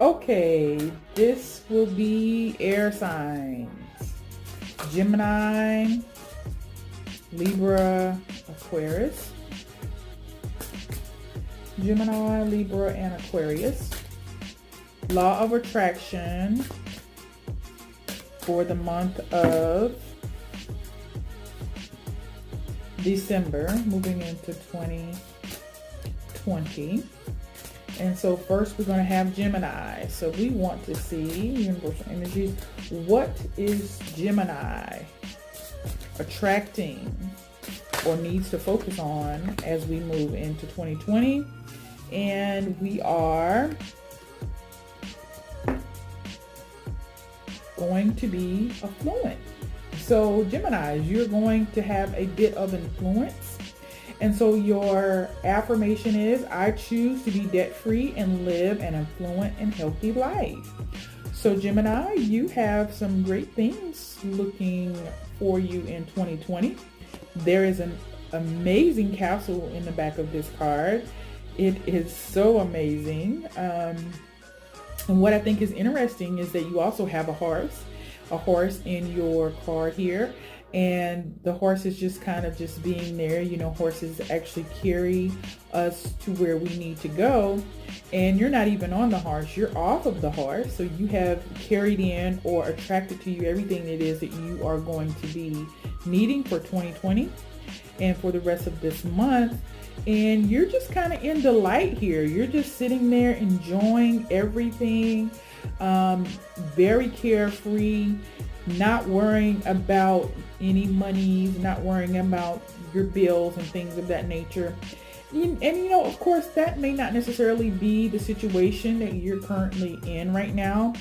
Okay, this will be air signs. Gemini, Libra, Aquarius. Gemini, Libra, and Aquarius. Law of attraction for the month of December, moving into 2020. And so first we're going to have Gemini. So we want to see universal energies. What is Gemini attracting or needs to focus on as we move into 2020? And we are going to be affluent. So Geminis, you're going to have a bit of influence. And so your affirmation is, I choose to be debt-free and live an affluent and healthy life. So Gemini, you have some great things looking for you in 2020. There is an amazing castle in the back of this card. It is so amazing. And what I think is interesting is that you also have a horse in your card here. And the horse is just kind of just being there. You know, horses actually carry us to where we need to go. And you're not even on the horse, you're off of the horse. So you have carried in or attracted to you everything it is that you are going to be needing for 2020 and for the rest of this month. And you're just kind of in delight here. You're just sitting there enjoying everything, very carefree, not worrying about any monies, not worrying about your bills and things of that nature. And you know, of course, that may not necessarily be the situation that you're currently in right now,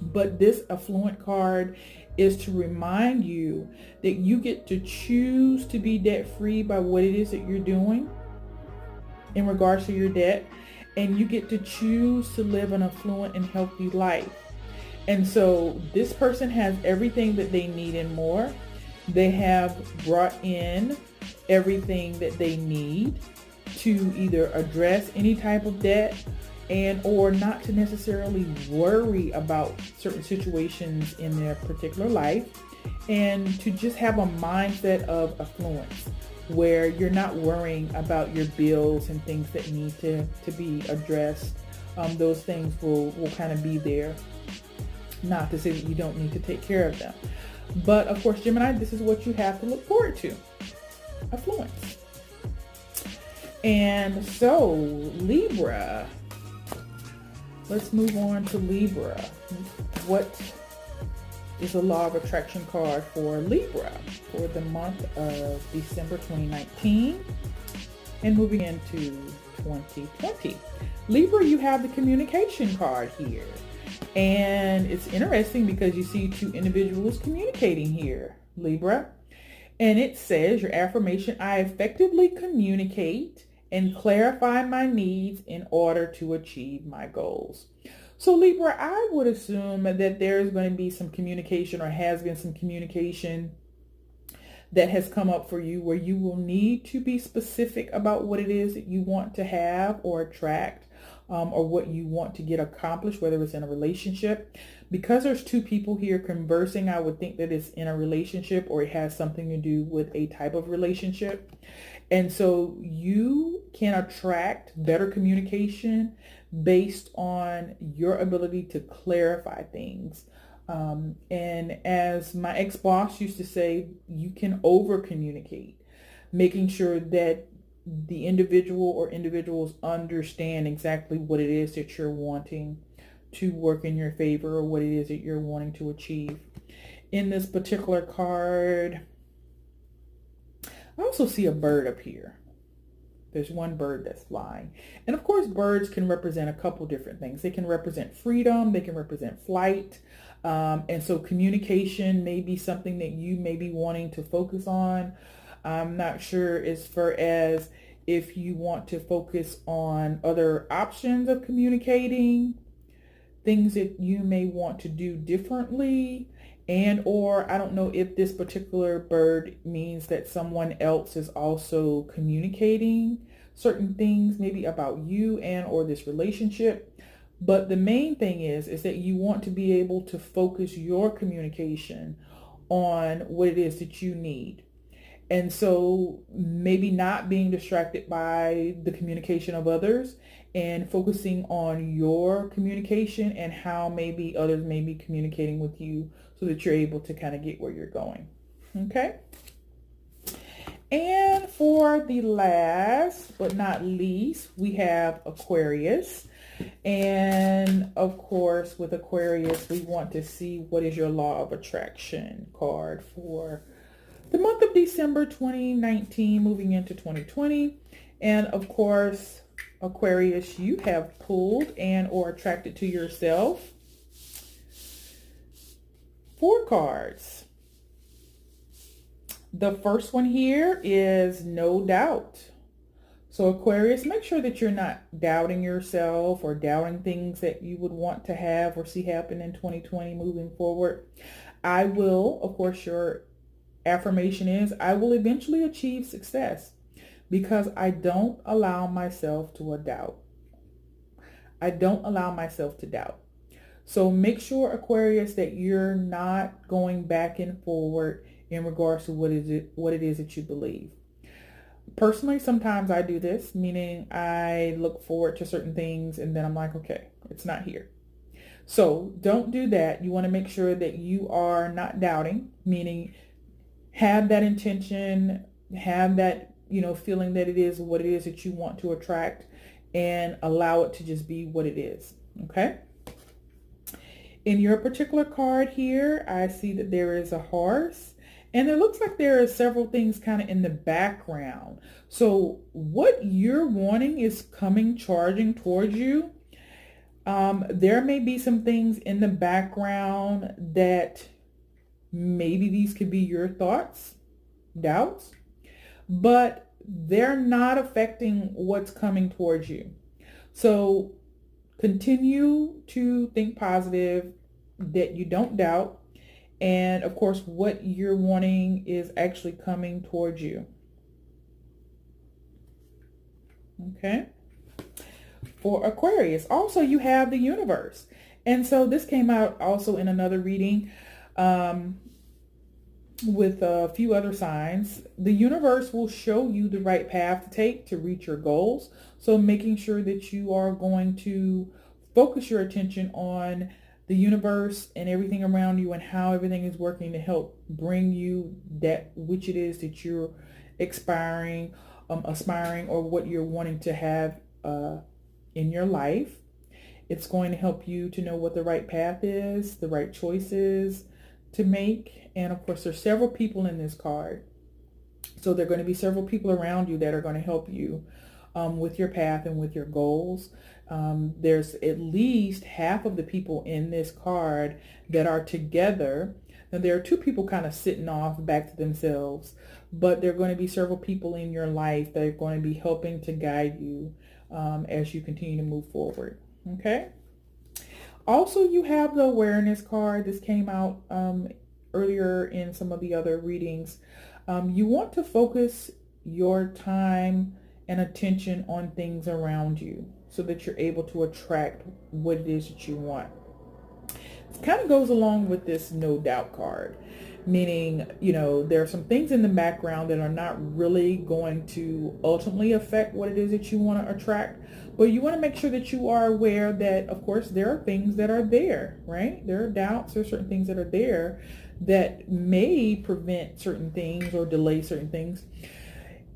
but this affluent card is to remind you that you get to choose to be debt-free by what it is that you're doing in regards to your debt, and you get to choose to live an affluent and healthy life. And so this person has everything that they need and more. They have brought in everything that they need to either address any type of debt and or not to necessarily worry about certain situations in their particular life, and to just have a mindset of affluence where you're not worrying about your bills and things that need to be addressed. Those things will kind of be there. Not to say that you don't need to take care of them. But of course, Gemini, this is what you have to look forward to. Affluence. And so, Libra. Let's move on to Libra. What is a law of attraction card for Libra for the month of December 2019 and moving into 2020? Libra, you have the communication card here. And it's interesting because you see two individuals communicating here, Libra. And it says your affirmation, I effectively communicate and clarify my needs in order to achieve my goals. So Libra, I would assume that there's going to be some communication or has been some communication that has come up for you where you will need to be specific about what it is that you want to have or attract. Or what you want to get accomplished, whether it's in a relationship. Because there's two people here conversing, I would think that it's in a relationship or it has something to do with a type of relationship. And so you can attract better communication based on your ability to clarify things. And as my ex-boss used to say, you can over communicate, making sure that the individual or individuals understand exactly what it is that you're wanting to work in your favor or what it is that you're wanting to achieve. In this particular card, I also see a bird up here. There's one bird that's flying. And of course, birds can represent a couple different things. They can represent freedom. They can represent flight. And so communication may be something that you may be wanting to focus on. I'm not sure as far as if you want to focus on other options of communicating, things that you may want to do differently, and or I don't know if this particular bird means that someone else is also communicating certain things maybe about you and or this relationship. But the main thing is that you want to be able to focus your communication on what it is that you need. And so maybe not being distracted by the communication of others and focusing on your communication and how maybe others may be communicating with you so that you're able to kind of get where you're going. Okay. And for the last but not least, we have Aquarius. And of course, with Aquarius, we want to see what is your law of attraction card for the month of December 2019 moving into 2020. And of course, Aquarius, you have pulled and or attracted to yourself 4 cards. The first one here is no doubt. So Aquarius, make sure that you're not doubting yourself or doubting things that you would want to have or see happen in 2020 moving forward. I will, of course, your affirmation is, I will eventually achieve success because I don't allow myself to doubt. I don't allow myself to doubt. So make sure, Aquarius, that you're not going back and forward in regards to what it is that you believe. Personally, sometimes I do this, meaning I look forward to certain things and then I'm like, okay, it's not here. So don't do that. You want to make sure that you are not doubting, meaning have that intention, have that, feeling that it is what it is that you want to attract, and allow it to just be what it is. Okay. In your particular card here, I see that there is a horse, and it looks like there are several things kind of in the background. So what you're wanting is coming charging towards you. There may be some things in the background that maybe these could be your thoughts, doubts, but they're not affecting what's coming towards you. So continue to think positive, that you don't doubt. And of course, what you're wanting is actually coming towards you. Okay. For Aquarius, also you have the universe. And so this came out also in another reading with a few other signs. The universe will show you the right path to take to reach your goals. So making sure that you are going to focus your attention on the universe and everything around you and how everything is working to help bring you that which it is that you're aspiring or what you're wanting to have in your life. It's going to help you to know what the right path is, the right choices to make. And of course, there's several people in this card. So there are going to be several people around you that are going to help you with your path and with your goals. There's at least half of the people in this card that are together. And there are 2 people kind of sitting off back to themselves, but there are going to be several people in your life that are going to be helping to guide you as you continue to move forward. Okay. Also, you have the awareness card. This came out earlier in some of the other readings. You want to focus your time and attention on things around you so that you're able to attract what it is that you want. It kind of goes along with this no doubt card, meaning, there are some things in the background that are not really going to ultimately affect what it is that you want to attract. But you want to make sure that you are aware that, of course, there are things that are there, right? There are doubts, there are certain things that are there that may prevent certain things or delay certain things.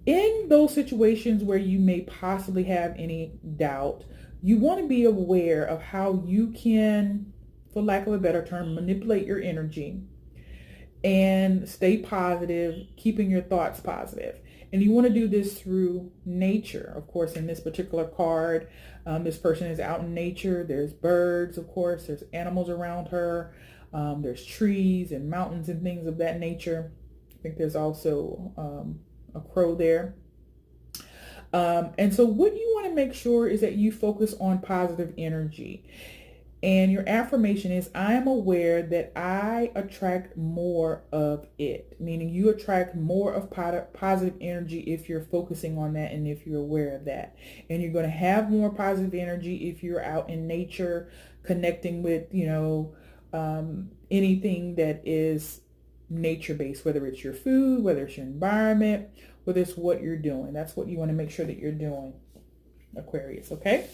In those situations where you may possibly have any doubt, you want to be aware of how you can, for lack of a better term, manipulate your energy and stay positive, keeping your thoughts positive. And you want to do this through nature. Of course, in this particular card, this person is out in nature. There's birds, of course. There's animals around her. There's trees and mountains and things of that nature. I think there's also a crow there. And so what you want to make sure is that you focus on positive energy. And your affirmation is, I am aware that I attract more of it, meaning you attract more of positive energy if you're focusing on that and if you're aware of that. And you're going to have more positive energy if you're out in nature, connecting with, anything that is nature-based, whether it's your food, whether it's your environment, whether it's what you're doing. That's what you want to make sure that you're doing, Aquarius, okay?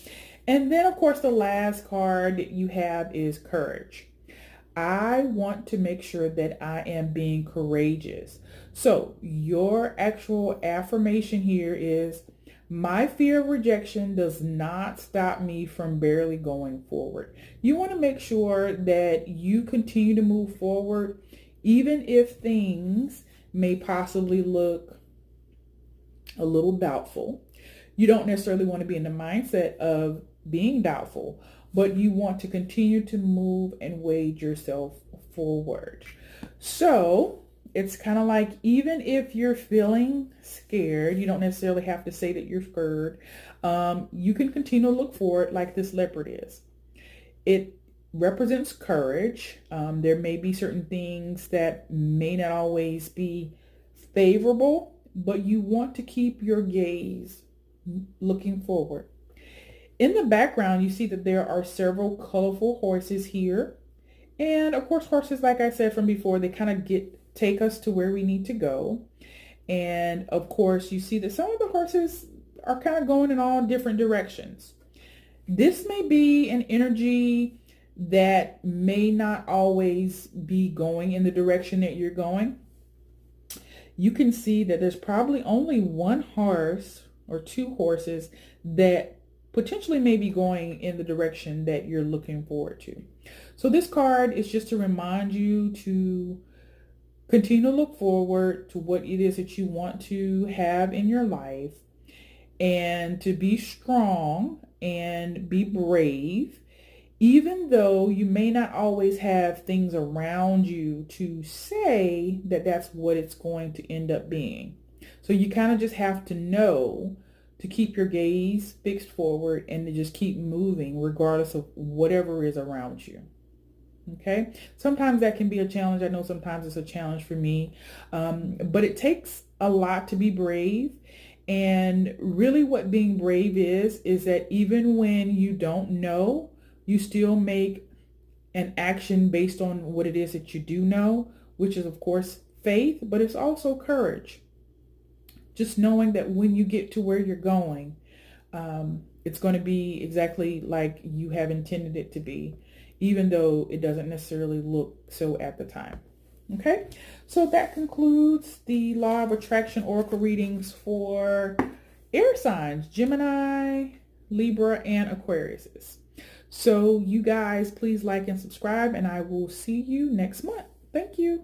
And then, of course, the last card that you have is courage. I want to make sure that I am being courageous. So your actual affirmation here is, my fear of rejection does not stop me from barely going forward. You want to make sure that you continue to move forward, even if things may possibly look a little doubtful. You don't necessarily want to be in the mindset of being doubtful, but you want to continue to move and wade yourself forward. So it's kind of like, even if you're feeling scared, you don't necessarily have to say that you're scared. You can continue to look forward like this leopard is. It represents courage. There may be certain things that may not always be favorable, but you want to keep your gaze looking forward. In the background, you see that there are several colorful horses here. And of course, horses, like I said from before, they kind of take us to where we need to go. And of course, you see that some of the horses are kind of going in all different directions. This may be an energy that may not always be going in the direction that you're going. You can see that there's probably only one horse or two horses that potentially may be going in the direction that you're looking forward to. So this card is just to remind you to continue to look forward to what it is that you want to have in your life, and to be strong and be brave, even though you may not always have things around you to say that that's what it's going to end up being. So you kind of just have to know to keep your gaze fixed forward and to just keep moving regardless of whatever is around you. Okay. Sometimes that can be a challenge. I know sometimes it's a challenge for me, but it takes a lot to be brave. And really what being brave is that even when you don't know, you still make an action based on what it is that you do know, which is of course faith, but it's also courage. Just knowing that when you get to where you're going, it's going to be exactly like you have intended it to be, even though it doesn't necessarily look so at the time. Okay, so that concludes the Law of Attraction Oracle readings for air signs, Gemini, Libra, and Aquarius. So you guys, please like and subscribe, and I will see you next month. Thank you.